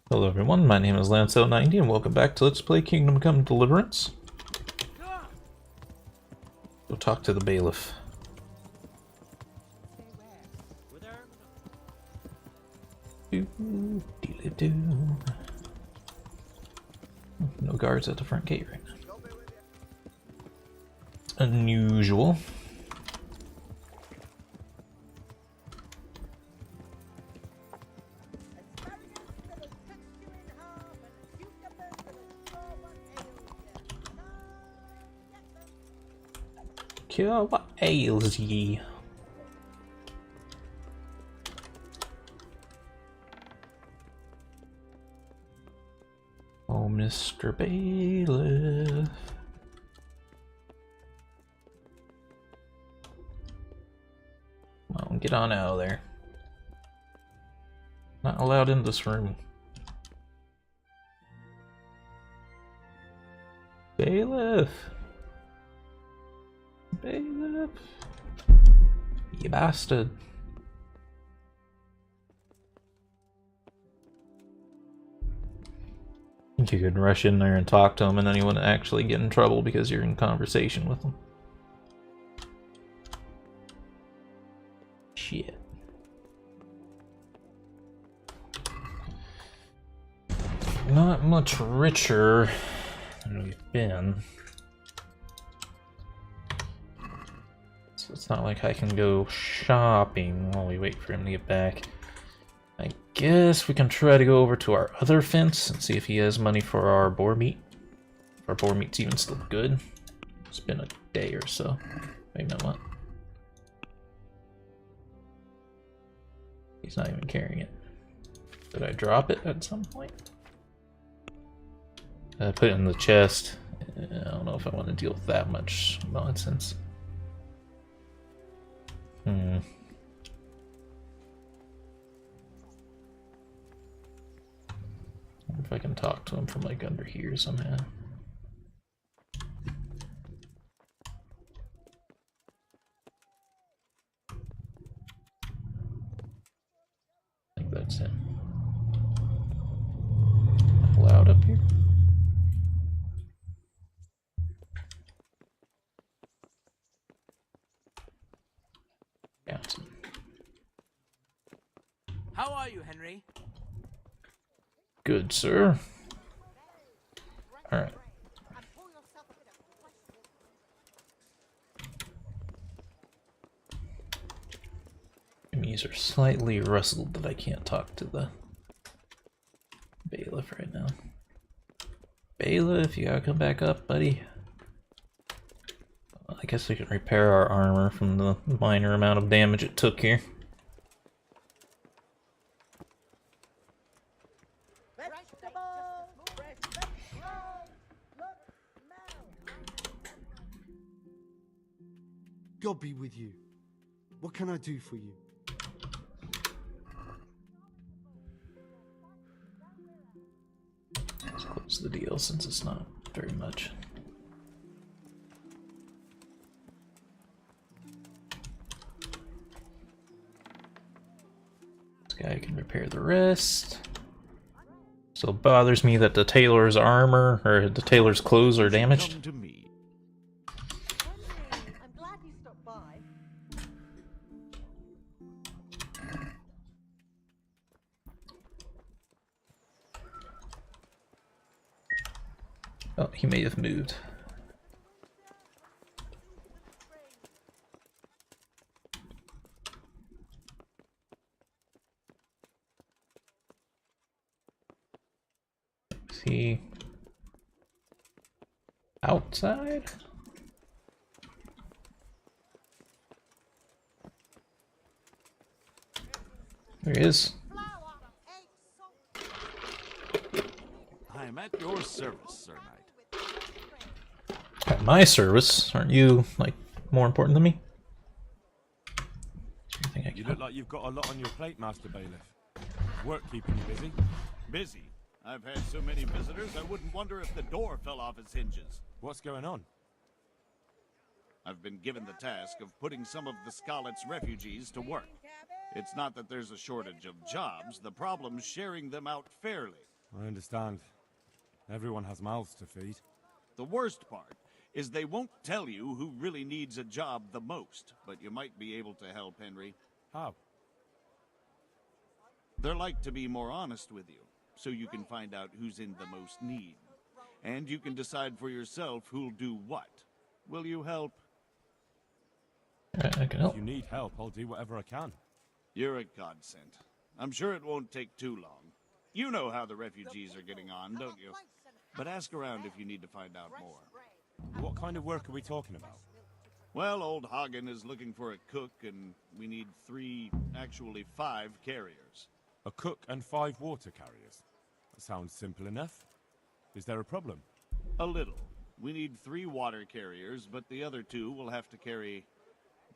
Hello everyone, my name is Lance090 and welcome back to Let's Play Kingdom Come Deliverance. Go talk to the bailiff. No guards at the front gate right now. Unusual. Cure what ails ye? Oh, Mr. Bailiff. Come on, get on out of there. Not allowed in this room. Bailiff! Bailiff! You bastard. You could rush in there and talk to him and then you wouldn't actually get in trouble because you're in conversation with him. Shit. Not much richer than we've been. So it's not like I can go shopping while we wait for him to get back. I guess we can try to go over to our other fence and see if he has money for our boar meat. If our boar meat's even still good. It's been a day or so. Maybe not what. He's not even carrying it. Did I drop it at some point? I put it in the chest. I don't know if I want to deal with that much nonsense. If I can talk to him from like under here somehow. I think that's him. Loud up here. Got him. How are you, Henry? Good, sir. Alright. These are slightly rustled that I can't talk to the bailiff right now. Bailiff, you gotta come back up, buddy. I guess we can repair our armor from the minor amount of damage it took here. God be with you. What can I do for you? Let's close the deal since it's not very much. This guy can repair the rest. Still bothers me that the tailor's armor or the tailor's clothes are damaged. Oh, he may have moved. Is he outside? There he is. I am at your service, Sir Knight. At my service? Aren't you, like, more important than me? You look like you've got a lot on your plate, Master Bailiff. Work keeping you busy? Busy? I've had so many visitors, I wouldn't wonder if the door fell off its hinges. What's going on? I've been given the task of putting some of the Scarlet's refugees to work. It's not that there's a shortage of jobs, the problem's sharing them out fairly. I understand. Everyone has mouths to feed. The worst part is they won't tell you who really needs a job the most, but you might be able to help, Henry. How? They're like to be more honest with you, so you can find out who's in the most need. And you can decide for yourself who'll do what. Will you help? I can help. If you need help, I'll do whatever I can. You're a godsend. I'm sure it won't take too long. You know how the refugees are getting on, don't you? But ask around if you need to find out more. What kind of work are we talking about? Well, old Hagen is looking for a cook, and we need 3, actually 5 carriers. A cook and 5 water carriers. That sounds simple enough. Is there a problem? A little. We need 3 water carriers, but the other 2 will have to carry,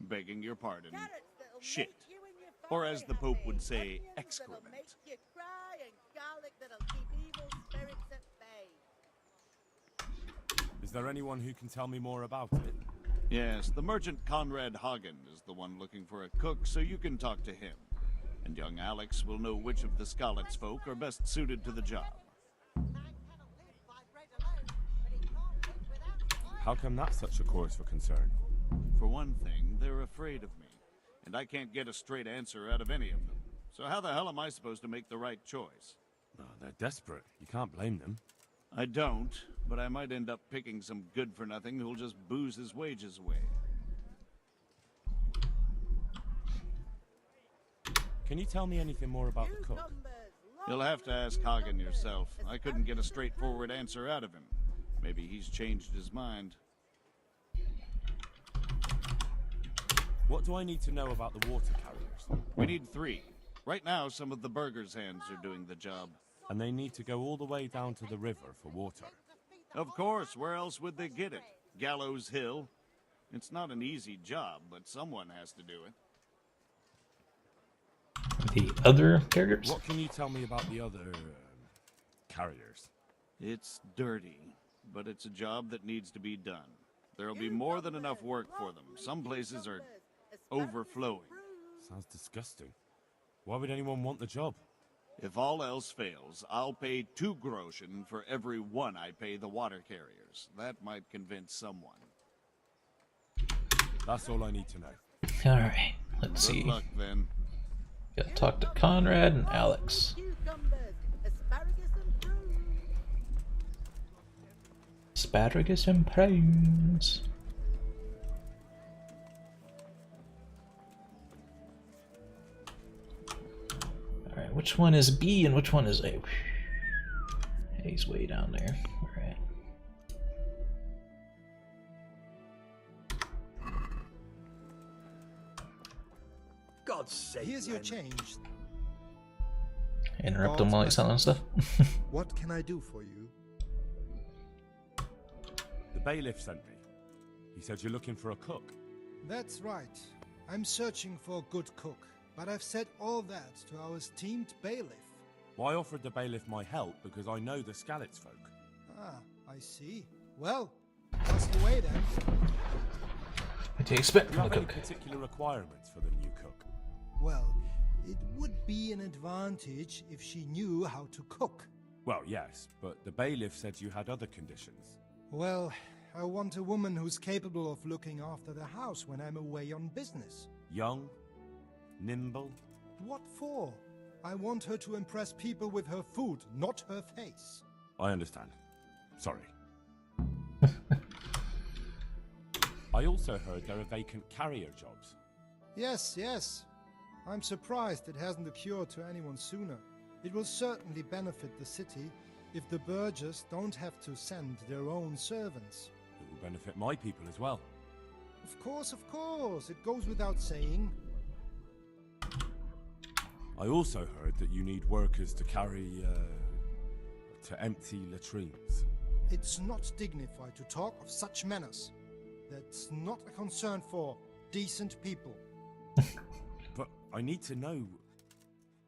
begging your pardon, shit. Or as the Pope would say, excrement. Is there anyone who can tell me more about it? Yes, the merchant Conrad Hagen is the one looking for a cook, so you can talk to him. And young Alex will know which of the Skalitz folk are best suited to the job. How come that's such a cause for concern? For one thing, they're afraid of me, and I can't get a straight answer out of any of them. So how the hell am I supposed to make the right choice? Oh, they're desperate. You can't blame them. I don't, but I might end up picking some good-for-nothing who'll just booze his wages away. Can you tell me anything more about the cook? You'll have to ask Hagen yourself. I couldn't get a straightforward answer out of him. Maybe he's changed his mind. What do I need to know about the water carriers? We need 3. Right now, some of the burgers' hands are doing the job. And they need to go all the way down to the river for water. Of course, where else would they get it? Gallows Hill? It's not an easy job, but someone has to do it. The other carriers? What can you tell me about the other carriers? It's dirty, but it's a job that needs to be done. There'll be more than enough work for them. Some places are overflowing. Sounds disgusting. Why would anyone want the job? If all else fails, I'll pay 2 groschen for every 1 I pay the water carriers. That might convince someone. That's all I need to know. Alright, let's Good see. luck, then. Gotta talk to Conrad and Alex. Asparagus and prawns. Alright, which one is B and which one is A? A's way down there. Alright. God's sake. Here's your Raymond. change. Interrupt him while he's selling stuff. What can I do for you? The bailiff sent me. He said you're looking for a cook. That's right. I'm searching for a good cook, but I've said all that to our esteemed bailiff. Well, I offered the bailiff my help because I know the Skalitz folk. Ah, I see. Well, ask away then. What do you expect Do you from have the any cook? particular requirements for the new cook? Well, it would be an advantage if she knew how to cook. Well, yes, but the bailiff said you had other conditions. Well, I want a woman who's capable of looking after the house when I'm away on business. Young, nimble. What for? I want her to impress people with her food, not her face. I understand. Sorry. I also heard there are vacant carrier jobs. Yes, yes. I'm surprised it hasn't occurred to anyone sooner. It will certainly benefit the city if the burghers don't have to send their own servants. It will benefit my people as well. Of course, it goes without saying. I also heard that you need workers to carry, to empty latrines. It's not dignified to talk of such manners. That's not a concern for decent people. But I need to know.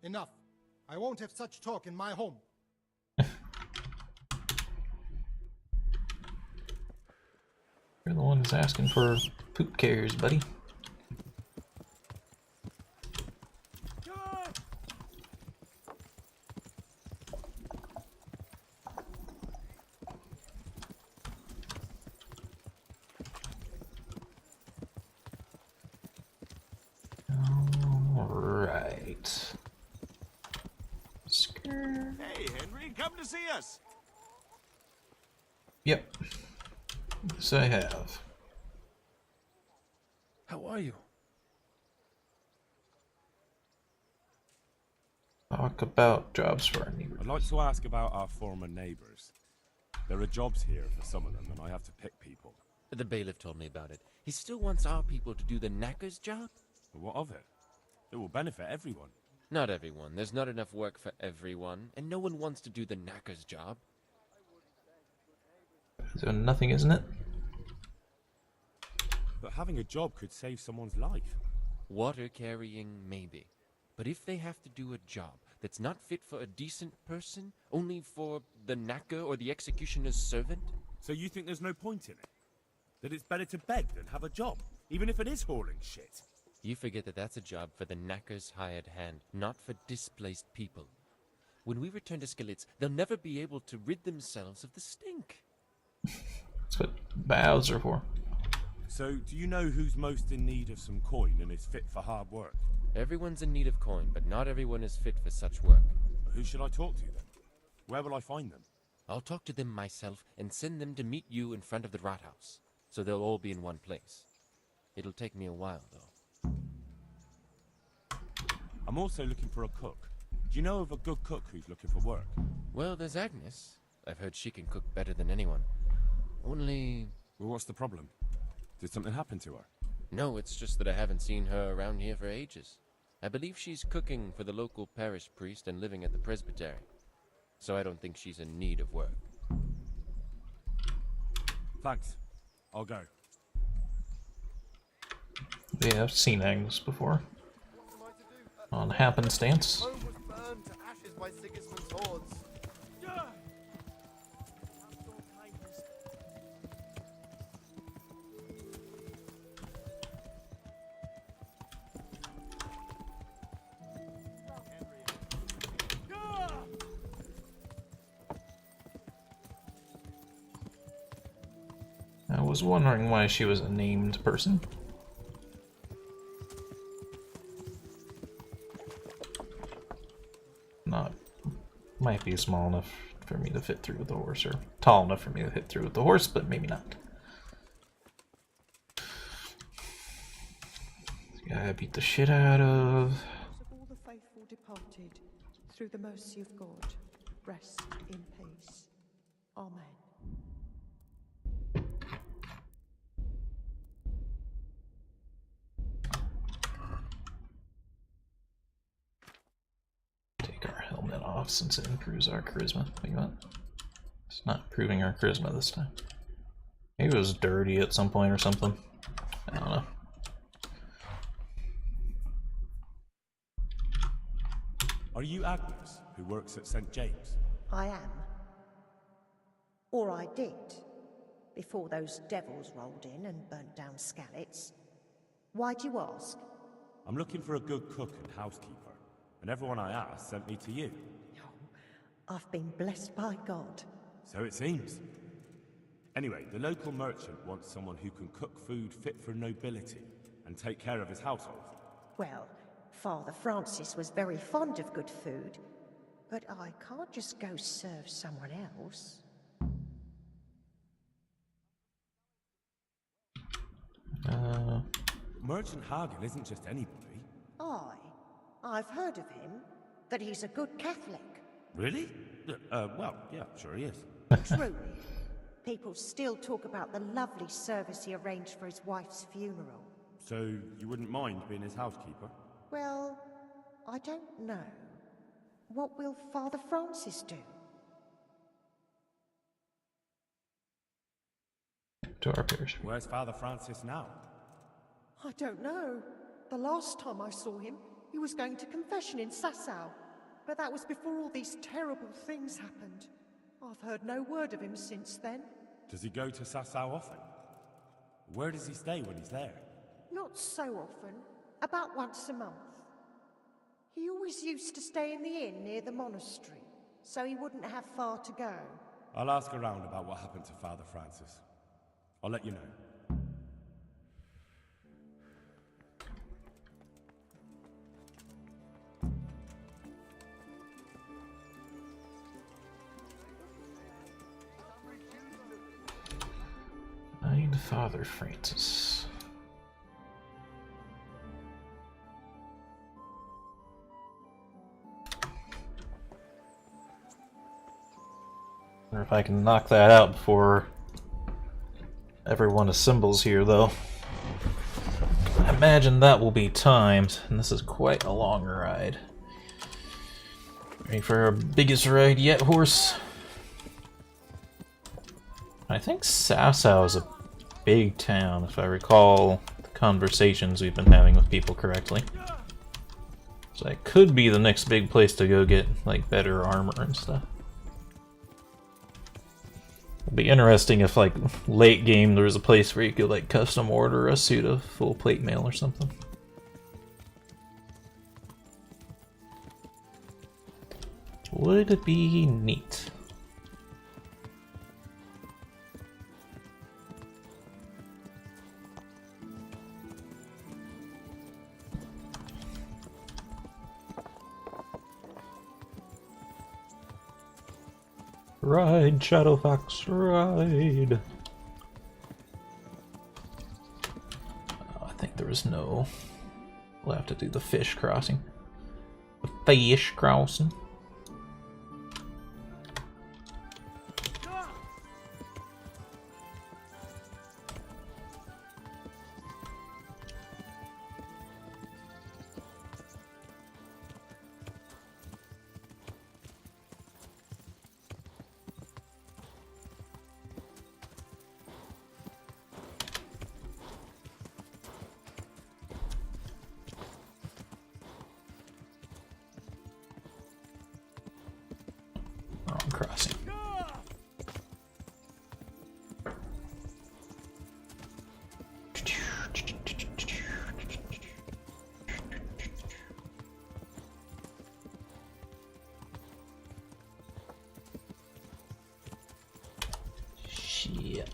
Enough. I won't have such talk in my home. You're the one who's asking for poop carriers, buddy. Hey, Henry, come to see us. Yep. Yes, I have. How are you? Talk about jobs for our I'd neighbors. like to ask about our former neighbours. There are jobs here for some of them, and I have to pick people. The bailiff told me about it. He still wants our people to do the knacker's job? But what of it? It will benefit everyone. Not everyone. There's not enough work for everyone, and no one wants to do the knacker's job. So nothing, isn't it? But having a job could save someone's life. Water carrying, maybe. But if they have to do a job that's not fit for a decent person, only for the knacker or the executioner's servant? So you think there's no point in it? That it's better to beg than have a job, even if it is hauling shit? You forget that that's a job for the knacker's hired hand, not for displaced people. When we return to Skillets, they'll never be able to rid themselves of the stink. That's what bows are for. So, do you know who's most in need of some coin and is fit for hard work? Everyone's in need of coin, but not everyone is fit for such work. Who should I talk to then? Where will I find them? I'll talk to them myself and send them to meet you in front of the rat house, so they'll all be in one place. It'll take me a while, though. I'm also looking for a cook. Do you know of a good cook who's looking for work? Well, there's Agnes. I've heard she can cook better than anyone. Only... Well, what's the problem? Did something happen to her? No, it's just that I haven't seen her around here for ages. I believe she's cooking for the local parish priest and living at the presbytery. So I don't think she's in need of work. Thanks. I'll go. Yeah, I've seen Agnes before. On happenstance. Rome was burned to ashes by Sigismund's hordes. I was wondering why she was a named person. Not... might be small enough for me to fit through with the horse, or tall enough for me to fit through with the horse, but maybe not. Gotta beat the shit out of... Of all the faithful departed, through the mercy of God, rest in peace. Amen. Take our helmet off since it improves our charisma. Wait, what? It's not improving our charisma this time. Maybe it was dirty at some point or something. I don't know. Are you Agnes, who works at St. James? I am. Or I did, before those devils rolled in and burnt down Skallets. Why do you ask? I'm looking for a good cook and housekeeper, and everyone I asked sent me to you. Oh, I've been blessed by God. So it seems. Anyway, the local merchant wants someone who can cook food fit for nobility and take care of his household. Well, Father Francis was very fond of good food, but I can't just go serve someone else. Merchant Hagen isn't just anybody. I've heard of him, that he's a good Catholic. Really? Well, yeah, sure he is. Truly. People still talk about the lovely service he arranged for his wife's funeral. So you wouldn't mind being his housekeeper? Well, I don't know. What will Father Francis do? To our parish. Where's Father Francis now? I don't know. The last time I saw him, he was going to confession in Sasau. But that was before all these terrible things happened. I've heard no word of him since then. Does he go to Sasau often? Where does he stay when he's there? Not so often. About once a month. He always used to stay in the inn near the monastery, so he wouldn't have far to go. I'll ask around about what happened to Father Francis. I'll let you know. Father Francis. Wonder if I can knock that out before everyone assembles here, though. I imagine that will be timed, and this is quite a long ride. Ready for our biggest ride yet, horse? I think Sasau is a big town, if I recall the conversations we've been having with people correctly. So it could be the next big place to go get, like, better armor and stuff. It'd be interesting if, like, late game there was a place where you could, like, custom order a suit of full plate mail or something. Would it be neat? Ride, Shadowfox, ride! Oh, I think there was no... We'll have to do the fish crossing. The fish crossing. Crossing. Shit.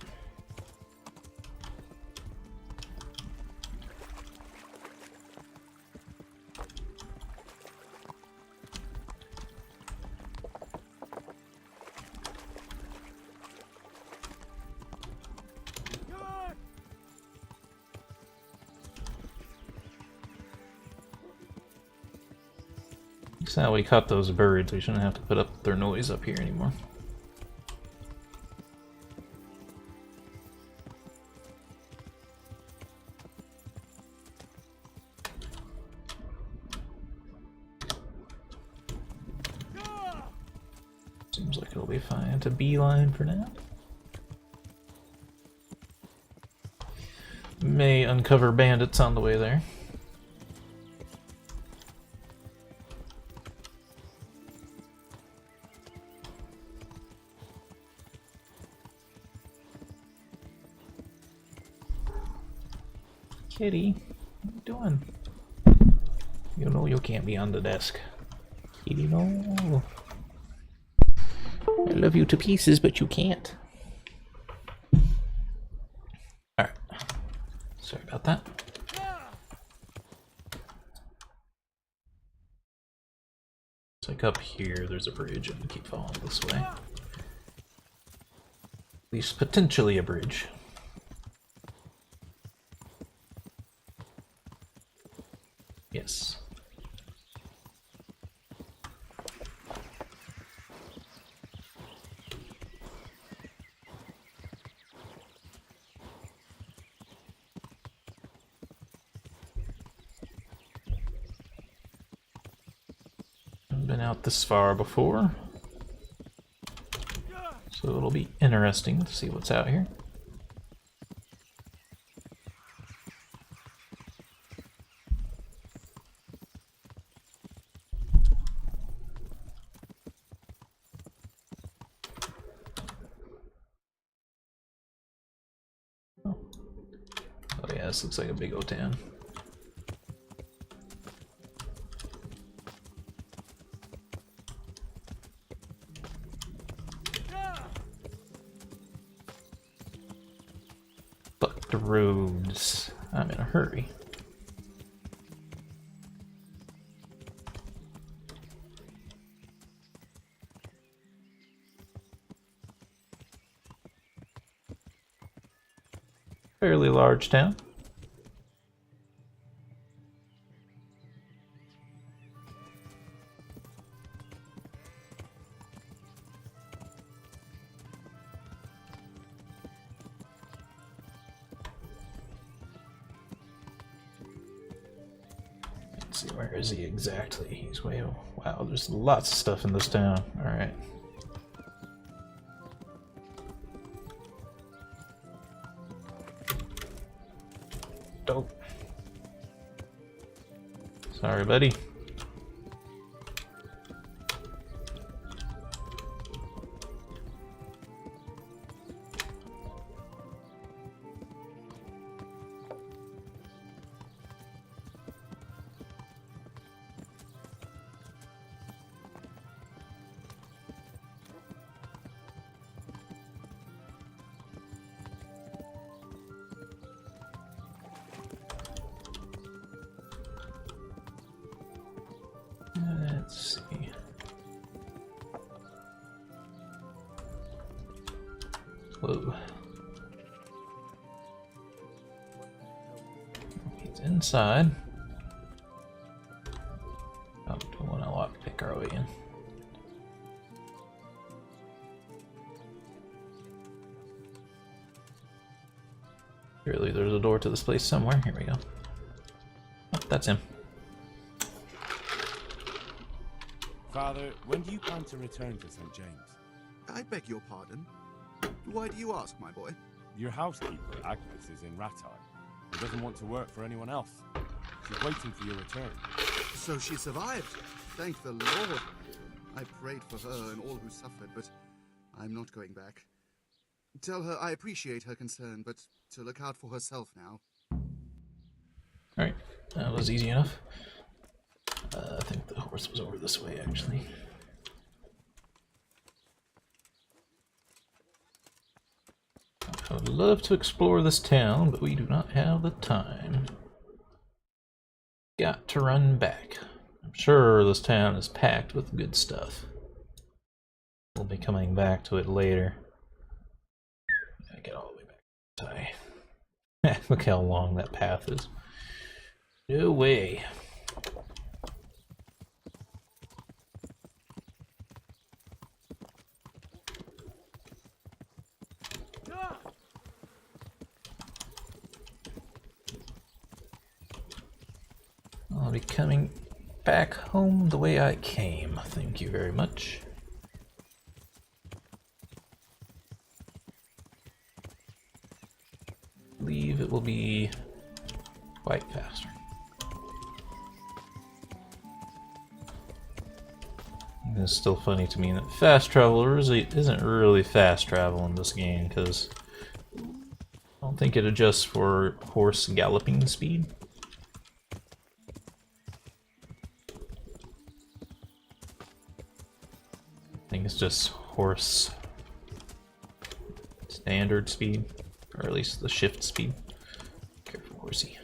So now we caught those birds, we shouldn't have to put up their noise up here anymore. Seems like it'll be fine to beeline for now. May uncover bandits on the way there. Kitty, what are you doing? You know you can't be on the desk. Kitty, no. I love you to pieces, but you can't. Alright. Sorry about that. It's like up here, there's a bridge, and keep following this way. At least potentially a bridge. Yes. I've been out this far before, so it'll be interesting to see what's out here. Oh yeah, this looks like a big old town. Fuck the roads. I'm in a hurry. Fairly large town. Let's see, where is he exactly? He's way... Wow, there's lots of stuff in this town. Alright. Dope. Sorry, buddy. Let's see. Whoa. He's inside. Oh, don't want to lockpick our way in. Surely there's a door to this place somewhere. Here we go. Oh, that's him. Father, when do you plan to return to St. James? I beg your pardon. Why do you ask, my boy? Your housekeeper, Agnes, is in Rattay and doesn't want to work for anyone else. She's waiting for your return. So she survived. Thank the Lord. I prayed for her and all who suffered, but I'm not going back. Tell her I appreciate her concern, but to look out for herself now. Alright, that was easy enough. I think the horse was over this way, actually. I would love to explore this town, but we do not have the time. Got to run back. I'm sure this town is packed with good stuff. We'll be coming back to it later. I get all the way back to tie. Look how long that path is. No way. I'll be coming back home the way I came. Thank you very much. I believe it will be quite faster. It's still funny to me that fast travel isn't really fast travel in this game, because I don't think it adjusts for horse galloping speed. I think it's just horse standard speed, or at least the shift speed. Careful, horsey.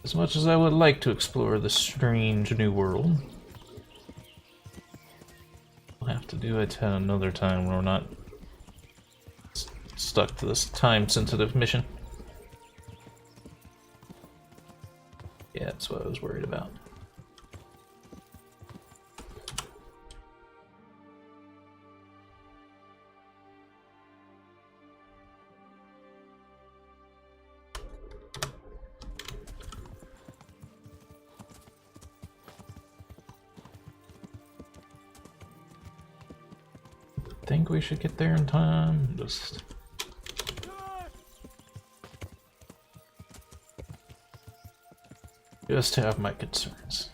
As much as I would like to explore this strange new world, we'll have to do it at another time when we're not stuck to this time-sensitive mission. Yeah, that's what I was worried about. Think we should get there in time. Just have my concerns.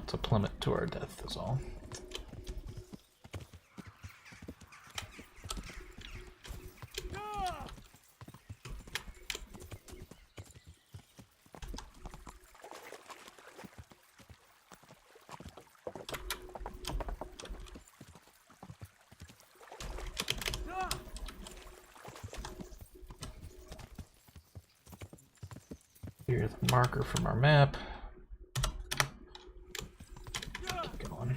not to plummet to our death is all. Here's the marker from our map. Keep going.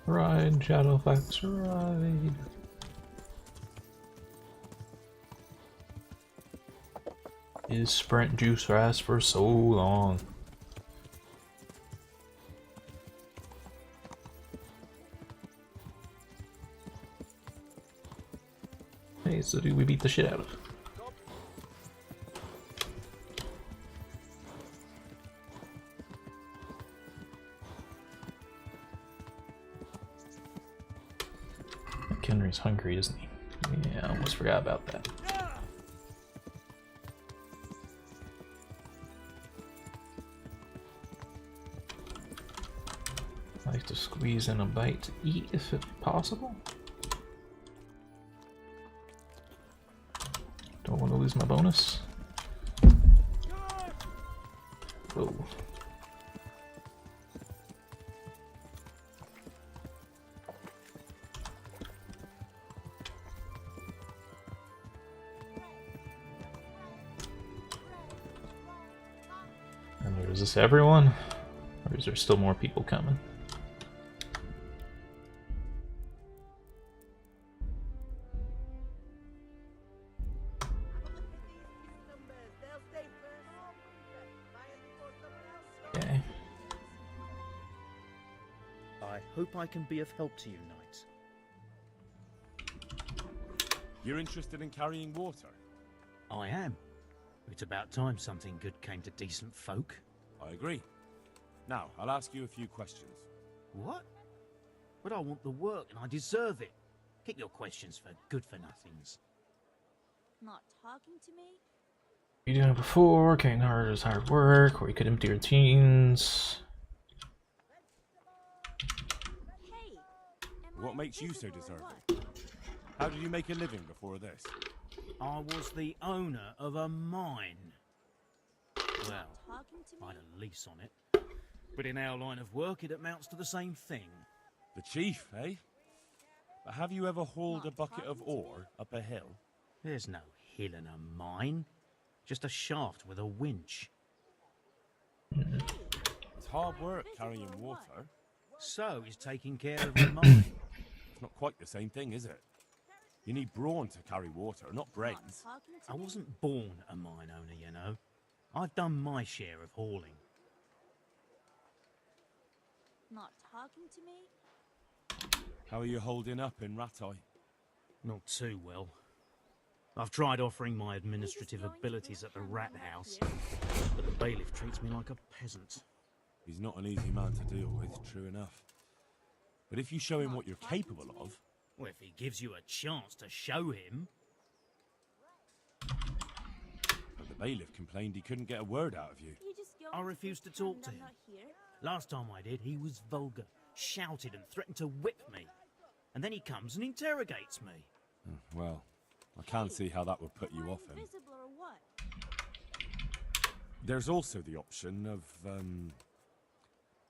Ride, Shadowfax, ride. His sprint juice lasts for so long. Hey, so do we beat the shit out of? Henry's hungry, isn't he? Yeah, I almost forgot about that. I like to squeeze in a bite to eat if it's possible. Don't want to lose my bonus. Whoa. Is this everyone? Or is there still more people coming? Okay. I hope I can be of help to you, Knight. You're interested in carrying water? I am. It's about time something good came to decent folk. I agree. Now, I'll ask you a few questions. What? But I want the work and I deserve it. Keep your questions for good-for-nothings. Not talking to me? You done it before, carrying hard is hard work, or you could empty routines. Hey, What makes you so deserving? How did you make a living before this? I was the owner of a mine. Well, talking to I me? had a lease on it. But in our line of work, it amounts to the same thing. The chief, eh? But have you ever hauled a Not bucket of talking to me? ore up a hill? There's no hill in a mine. Just a shaft with a winch. It's hard work carrying water. So is taking care of the mine. It's not quite the same thing, is it? You need brawn to carry water, not brains. Not talking to I me? wasn't born a mine owner, you know. I've done my share of hauling. Not talking to me? How are you holding up in Ratai? Not too well. I've tried offering my administrative abilities at the rat house, but the bailiff treats me like a peasant. He's not an easy man to deal with, true enough. But if you show him what you're capable of... Well, if he gives you a chance to show him. But the bailiff complained he couldn't get a word out of you. You just go I and refused to pretend talk to I'm him. not here? Last time I did, he was vulgar, shouted and threatened to whip me. And then he comes and interrogates me. Well, I can't see how that would put you Am I off him. invisible or what? There's also the option of,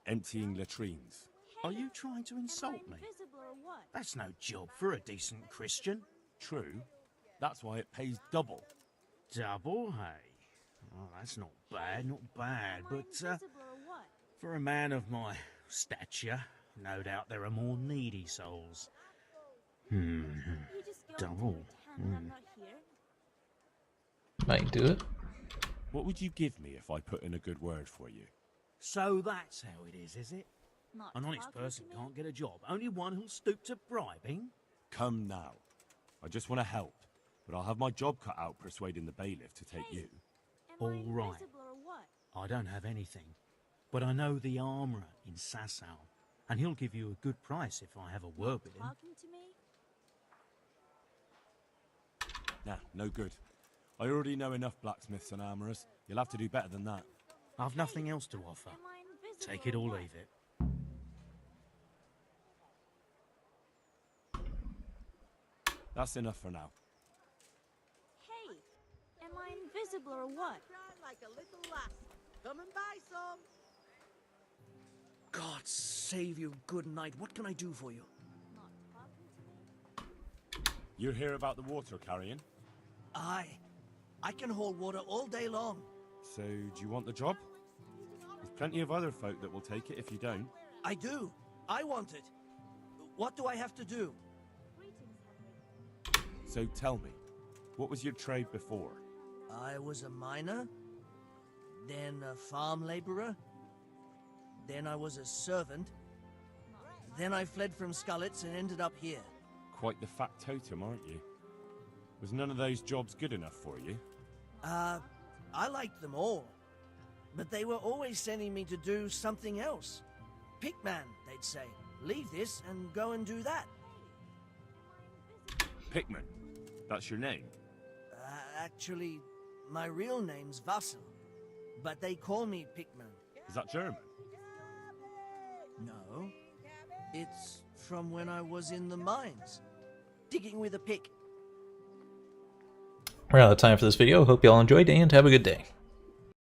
emptying latrines. Are you trying to insult Am I me? invisible or what? That's no job for a decent Christian. True. That's why it pays double. Double, hey? Oh, that's not bad, not bad. Am I But invisible or what? for a man of my stature, no doubt there are more needy souls. You just go and Double. pretend I'm not here? Might do it. What would you give me if I put in a good word for you? So that's how it is it? Not An honest talking person to me? can't get a job. Only one who'll stoop to bribing? Come now. I just want to help, but I'll have my job cut out persuading the bailiff to take you. Am All I right. invisible or what? I don't have anything, but I know the armourer in Sasau, and he'll give you a good price if I have a word with him. Talking to me? Nah, no good. I already know enough blacksmiths and armourers. You'll have to do better than that. I've nothing else to offer. Am I invisible Take it or what? leave it. That's enough for now. Hey, am I invisible or what? Like a little lass. Come and buy some. God save you, good knight. What can I do for you? Not talking to me? You hear about the water carrying? Aye. I can hold water all day long. So, do you want the job? There's plenty of other folk that will take it if you don't. I do. I want it. What do I have to do? Greetings, Henry. So tell me, what was your trade before? I was a miner, then a farm laborer, then I was a servant, then I fled from Scullets and ended up here. Quite the factotum, aren't you? Was none of those jobs good enough for you? I liked them all, but they were always sending me to do something else. Pickman, they'd say. Leave this and go and do that. Pickman. That's your name? Actually, my real name's Vassal, but they call me Pickman. Is that German? No, it's from when I was in the mines, digging with a pick. We're out of time for this video. Hope you all enjoyed and have a good day.